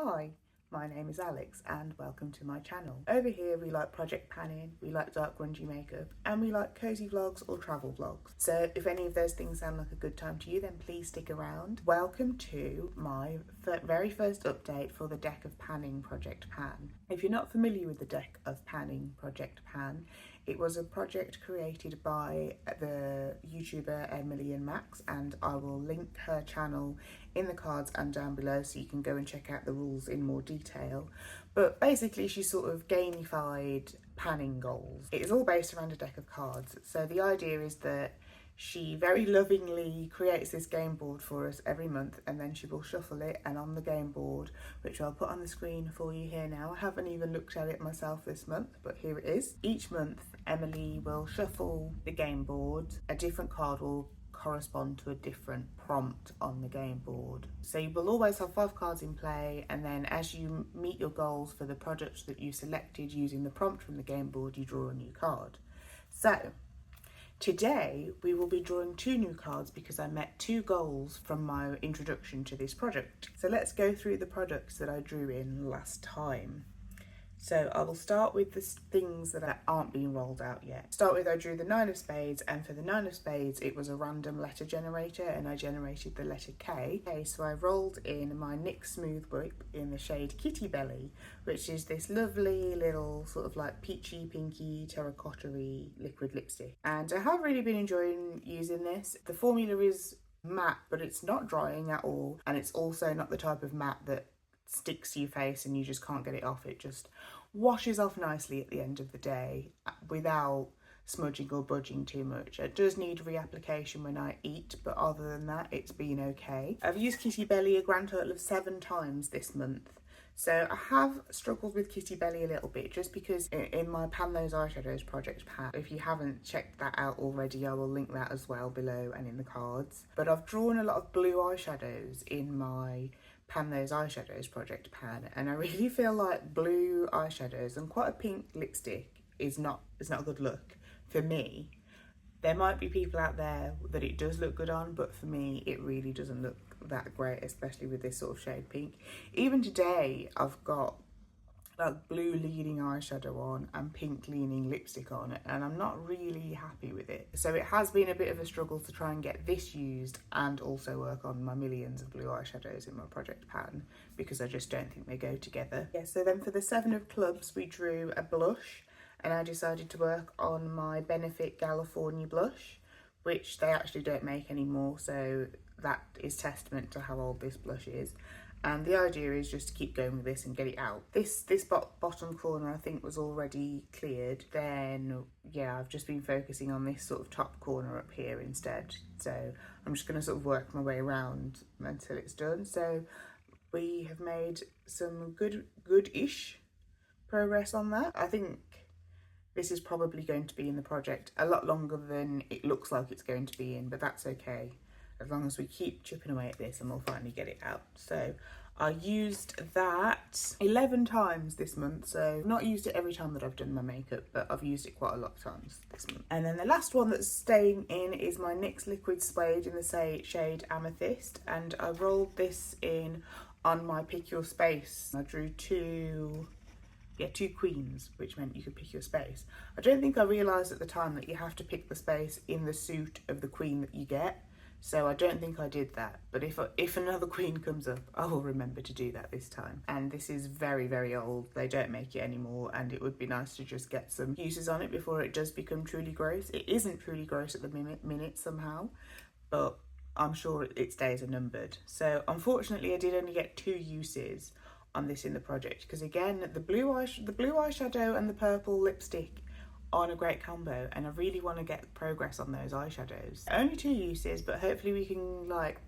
Hi, my name is Alex and welcome to my channel. Over here we like project panning, we like dark grungy makeup and we like cozy vlogs or travel vlogs. So if any of those things sound like a good time to you, then please stick around. Welcome to my very first update for the Deck of Panning Project Pan. If you're not familiar with the Deck of Panning Project Pan, it was a project created by the YouTuber Emily and Max, and I will link her channel in the cards and down below so you can go and check out the rules in more detail. But basically she sort of gamified panning goals. It is all based around a deck of cards. So the idea is that she very lovingly creates this game board for us every month, and then she will shuffle it, and on the game board, which I'll put on the screen for you here now, I haven't even looked at it myself this month, but here it is. Each month Emily will shuffle the game board. A different card will correspond to a different prompt on the game board. So you will always have 5 cards in play, and then as you meet your goals for the products that you selected using the prompt from the game board, you draw a new card. So today we will be drawing 2 new cards because I met 2 goals from my introduction to this project. So let's go through the products that I drew in last time. So I will start with the things that aren't being rolled out yet. Start with, I drew the 9 of spades, and for the 9 of spades it was a random letter generator and I generated the letter K. Okay, so I rolled in my NYX Smooth Whip in the shade Kitty Belly, which is this lovely little sort of like peachy pinky terracotta-y liquid lipstick. And I have really been enjoying using this. The formula is matte, but it's not drying at all, and it's also not the type of matte that sticks to your face and you just can't get it off. It just washes off nicely at the end of the day without smudging or budging too much. It does need reapplication when I eat, but other than that it's been okay. I've used Kitty Belly a grand total of 7 times this month. So I have struggled with Kitty Belly a little bit, just because in my Pan Those Eyeshadows project pan, if you haven't checked that out already, I will link that as well below and in the cards. But I've drawn a lot of blue eyeshadows in my Pan Those Eyeshadows project pan, and I really feel like blue eyeshadows and quite a pink lipstick is not a good look for me. There might be people out there that it does look good on, but for me it really doesn't look that great, especially with this sort of shade pink. Even today I've got like blue leaning eyeshadow on and pink leaning lipstick on it, and I'm not really happy with it. So it has been a bit of a struggle to try and get this used and also work on my millions of blue eyeshadows in my project pan, because I just don't think they go together. Yeah, so then for the 7 of clubs we drew a blush, and I decided to work on my Benefit California blush, which they actually don't make anymore, so that is testament to how old this blush is. And the idea is just to keep going with this and get it out. This bottom corner I think was already cleared. Then yeah, I've just been focusing on this sort of top corner up here instead. So I'm just going to sort of work my way around until it's done. So we have made some good-ish progress on that. I think this is probably going to be in the project a lot longer than it looks like it's going to be in, but that's okay. As long as we keep chipping away at this and we'll finally get it out. So I used that 11 times this month. So I've not used it every time that I've done my makeup, but I've used it quite a lot of times this month. And then the last one that's staying in is my NYX Liquid Suede in the shade Amethyst. And I rolled this in on my Pick Your Space. I drew 2 queens, which meant you could pick your space. I don't think I realised at the time that you have to pick the space in the suit of the queen that you get. So I don't think I did that, but if another queen comes up, I will remember to do that this time. And this is very, very old. They don't make it anymore, and it would be nice to just get some uses on it before it does become truly gross. It isn't truly gross at the minute somehow, but I'm sure its days are numbered. So unfortunately I did only get 2 uses on this in the project, because again the blue eyeshadow and the purple lipstick aren't a great combo, and I really want to get progress on those eyeshadows. Only 2 uses, but hopefully we can like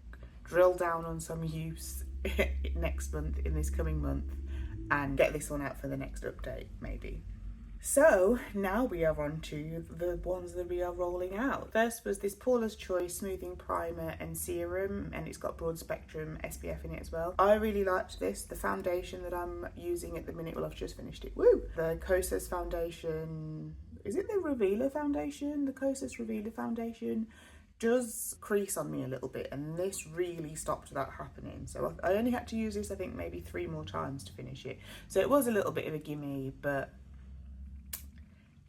drill down on some use next month, in this coming month, and get this one out for the next update maybe. So now we are on to the ones that we are rolling out. First was this Paula's Choice Smoothing Primer and Serum, and it's got broad spectrum SPF in it as well. I really liked this. The foundation that I'm using at the minute, well, I've just finished it, woo! The Kosas foundation, is it the Revealer foundation? The Kosas Revealer foundation does crease on me a little bit, and this really stopped that happening. So I only had to use this, I think, maybe 3 more times to finish it. So it was a little bit of a gimme, but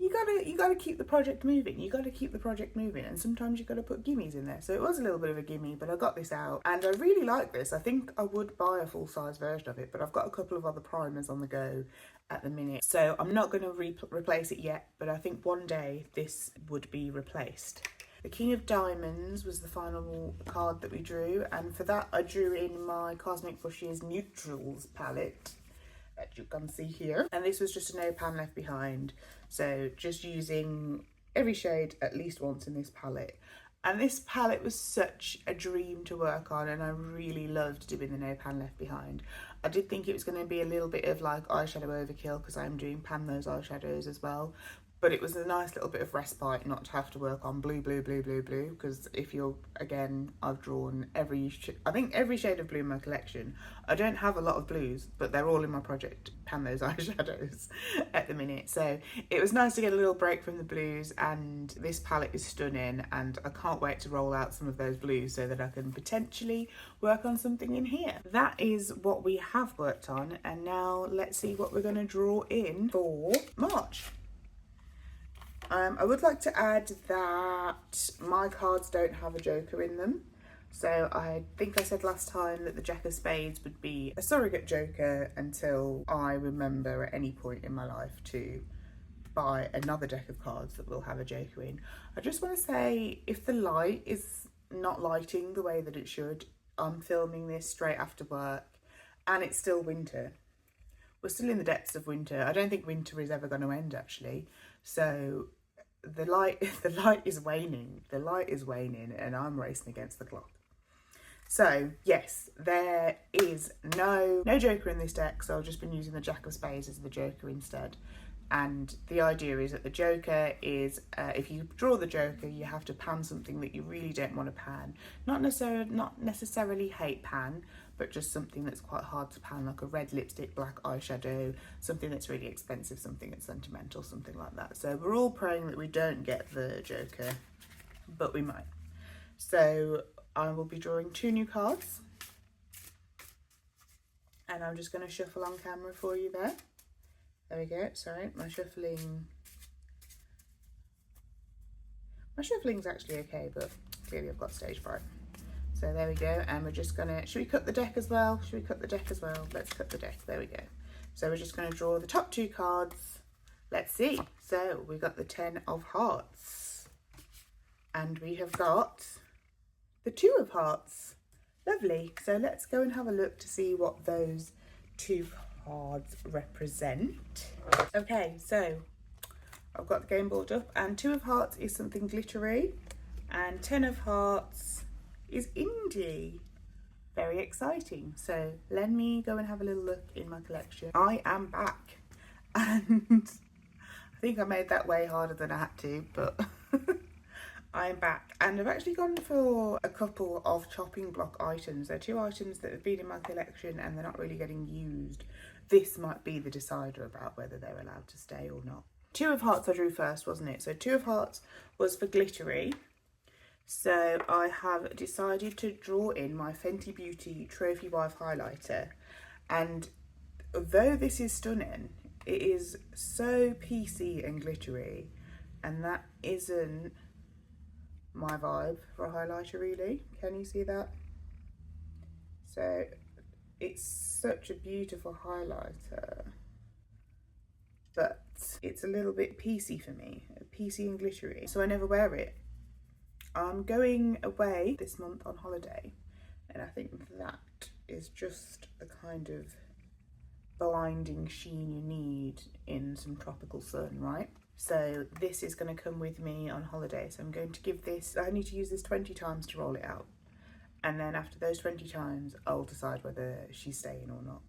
you gotta keep the project moving. You gotta keep the project moving, and sometimes you gotta put gimmies in there. So it was a little bit of a gimme, but I got this out, and I really like this. I think I would buy a full-size version of it, but I've got a couple of other primers on the go at the minute, so I'm not going to replace it yet, but I think one day this would be replaced. The King of Diamonds was the final card that we drew, and for that I drew in my Cosmic Brushes Neutrals palette that you can see here, and this was just a no pan left behind, so just using every shade at least once in this palette. And this palette was such a dream to work on, and I really loved doing the no pan left behind. I did think it was going to be a little bit of like eyeshadow overkill because I'm doing pan those eyeshadows as well, but it was a nice little bit of respite not to have to work on blue, because if you're, again, I've drawn I think every shade of blue in my collection. I don't have a lot of blues, but they're all in my project pan those eyeshadows at the minute. So it was nice to get a little break from the blues, and this palette is stunning, and I can't wait to roll out some of those blues so that I can potentially work on something in here. That is what we have worked on, and now let's see what we're going to draw in for March. I would like to add that my cards don't have a joker in them. So I think I said last time that the Jack of Spades would be a surrogate joker until I remember at any point in my life to buy another deck of cards that will have a joker in. I just want to say, if the light is not lighting the way that it should, I'm filming this straight after work and it's still winter. We're still in the depths of winter. I don't think winter is ever going to end, actually. So the light is waning. The light is waning and I'm racing against the clock. So yes, there is no joker in this deck, so I've just been using the Jack of Spades as the joker instead. And the idea is that the joker is, if you draw the joker, you have to pan something that you really don't want to pan. Not necessarily hate pan, but just something that's quite hard to pan, like a red lipstick, black eyeshadow, something that's really expensive, something that's sentimental, something like that. So we're all praying that we don't get the joker, but we might. So I will be drawing 2 new cards, and I'm just going to shuffle on camera for you there. There we go. Sorry, my shuffling's actually okay, but clearly I've got stage fright. So there we go, and we're just gonna, should we cut the deck as well? Let's cut the deck, there we go. So we're just gonna draw the top 2 cards. Let's see. So we got the 10 of Hearts, and we have got the 2 of Hearts. Lovely. So let's go and have a look to see what those 2 cards represent. Okay, so I've got the game board up, and 2 of Hearts is something glittery, and 10 of Hearts is indie. Very exciting. So let me go and have a little look in my collection. I am back, and I think I made that way harder than I had to, but I'm back, and I've actually gone for a couple of chopping block items. They're 2 items that have been in my collection and they're not really getting used. This might be the decider about whether they're allowed to stay or not. 2 of Hearts I drew first, wasn't it? So 2 of Hearts was for glittery. So I have decided to draw in my Fenty Beauty Trophy Wife highlighter, and though this is stunning, it is so PC and glittery, and that isn't my vibe for a highlighter, really. Can you see that? So it's such a beautiful highlighter, but it's a little bit PC for me, PC and glittery, so I never wear it. I'm going away this month on holiday, and I think that is just the kind of blinding sheen you need in some tropical sun, right? So this is going to come with me on holiday, so I'm going to give this, I need to use this 20 times to roll it out, and then after those 20 times I'll decide whether she's staying or not.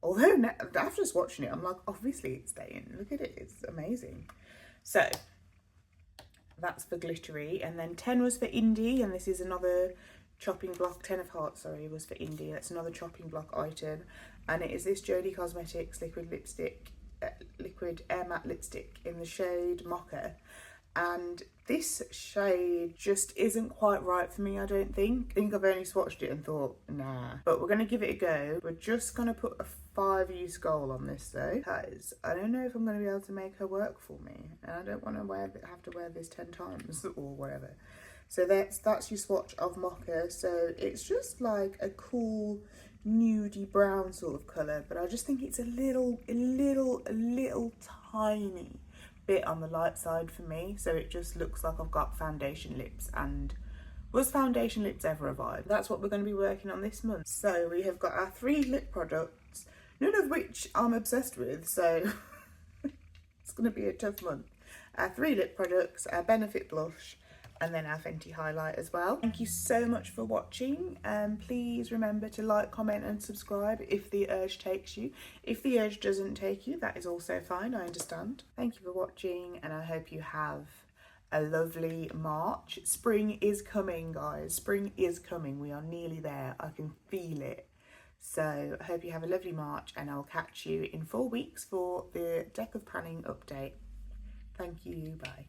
Although after just watching it, I'm like, obviously it's staying. Look at it, it's amazing. So that's for glittery, and then 10 was for indie, and this is another chopping block. 10 of Hearts, sorry, was for indie. That's another chopping block item, and it is this Jodie Cosmetics liquid lipstick, liquid air matte lipstick in the shade Mocha, and this shade just isn't quite right for me, I don't think. I think I've only swatched it and thought, nah. But we're going to give it a go. We're just going to put a 5U skull on this though, because I don't know if I'm going to be able to make her work for me, and I don't want to have to wear this 10 times or whatever. So that's your swatch of Mocha. So it's just like a cool nudie brown sort of colour, but I just think it's a little tiny bit on the light side for me. So it just looks like I've got foundation lips, and was foundation lips ever a vibe? That's what we're going to be working on this month. So we have got our 3 lip products, none of which I'm obsessed with, so it's going to be a tough month. Our 3 lip products, our Benefit blush, and then our Fenty highlight as well. Thank you so much for watching. Please remember to like, comment and subscribe if the urge takes you. If the urge doesn't take you, that is also fine, I understand. Thank you for watching, and I hope you have a lovely March. Spring is coming, guys. Spring is coming. We are nearly there. I can feel it. So I hope you have a lovely March, and I'll catch you in 4 weeks for the Deck of Panning update. Thank you. Bye.